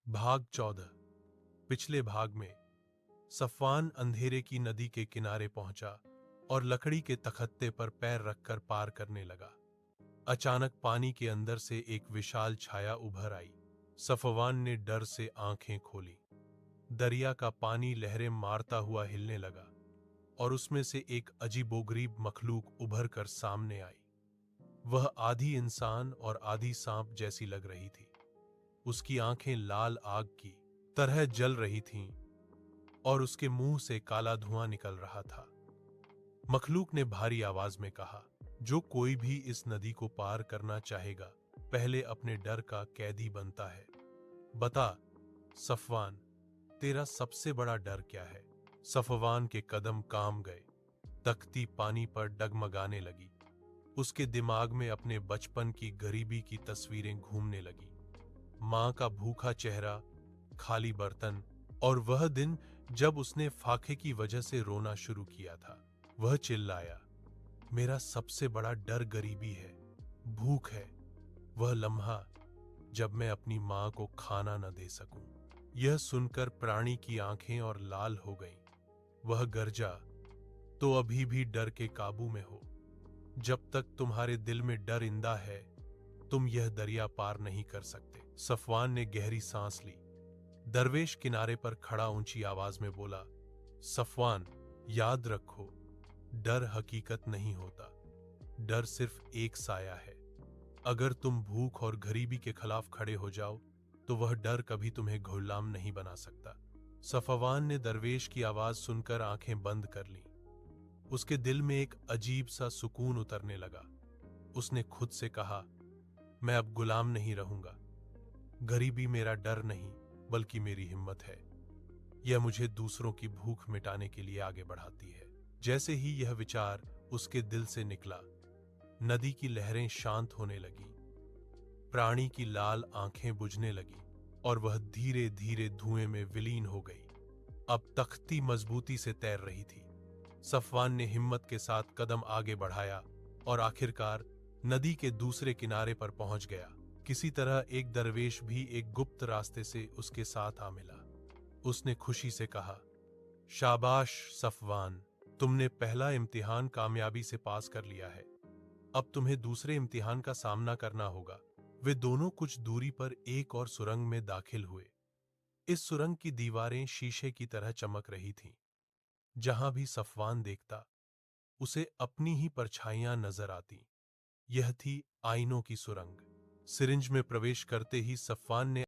भाग 14। पिछले भाग में सफ़वान अंधेरे की नदी के किनारे पहुंचा और लकड़ी के तख्ते पर पैर रखकर पार करने लगा। अचानक पानी के अंदर से एक विशाल छाया उभर आई। सफ़वान ने डर से आंखें खोली। दरिया का पानी लहरें मारता हुआ हिलने लगा और उसमें से एक अजीबोगरीब मखलूक उभर कर सामने आई। वह आधी इंसान और आधी सांप जैसी लग रही थी। उसकी आंखें लाल आग की तरह जल रही थीं और उसके मुंह से काला धुआं निकल रहा था। मखलूक ने भारी आवाज में कहा, जो कोई भी इस नदी को पार करना चाहेगा, पहले अपने डर का कैदी बनता है। बता सफ़वान, तेरा सबसे बड़ा डर क्या है? सफ़वान के कदम काम गए। तख्ती पानी पर डगमगाने लगी। उसके दिमाग में अपने बचपन की गरीबी की तस्वीरें घूमने लगी। मां का भूखा चेहरा, खाली बर्तन और वह दिन जब उसने फाके की वजह से रोना शुरू किया था। वह चिल्लाया, मेरा सबसे बड़ा डर गरीबी है, भूख है, वह लम्हा जब मैं अपनी मां को खाना न दे सकूं। यह सुनकर प्राणी की आंखें और लाल हो गईं। वह गरजा, तो अभी भी डर के काबू में हो। जब तक तुम्हारे दिल में डर इंदा है, तुम यह दरिया पार नहीं कर सकते। सफ़वान ने गहरी सांस ली। दरवेश किनारे पर खड़ा ऊंची आवाज में बोला, सफ़वान, याद रखो, डर हकीकत नहीं होता। डर सिर्फ एक साया है। अगर तुम भूख और गरीबी के खिलाफ खड़े हो जाओ, तो वह डर कभी तुम्हें गुलाम नहीं बना सकता। सफ़वान ने दरवेश की आवाज सुनकर आंखें बंद कर लीं। उसके दिल में एक अजीब सा सुकून उतरने लगा। उसने खुद से कहा, मैं अब गुलाम नहीं रहूंगा। गरीबी मेरा डर नहीं, बल्कि मेरी हिम्मत है। यह मुझे दूसरों की भूख मिटाने के लिए आगे बढ़ाती है। जैसे ही यह विचार उसके दिल से निकला, नदी की लहरें शांत होने लगी, प्राणी की लाल आंखें बुझने लगी और वह धीरे धीरे धुएं में विलीन हो गई। अब तख्ती मजबूती से तैर रही थी। सफ़वान ने हिम्मत के साथ कदम आगे बढ़ाया और आखिरकार नदी के दूसरे किनारे पर पहुंच गया। किसी तरह एक दरवेश भी एक गुप्त रास्ते से उसके साथ आ मिला। उसने खुशी से कहा, शाबाश सफ़वान, तुमने पहला इम्तिहान कामयाबी से पास कर लिया है। अब तुम्हें दूसरे इम्तिहान का सामना करना होगा। वे दोनों कुछ दूरी पर एक और सुरंग में दाखिल हुए। इस सुरंग की दीवारें शीशे की तरह चमक रही थीं। जहां भी सफ़वान देखता, उसे अपनी ही परछाइयां नजर आती। यह थी आईनों की सुरंग। सिरिंज में प्रवेश करते ही सफ़वान ने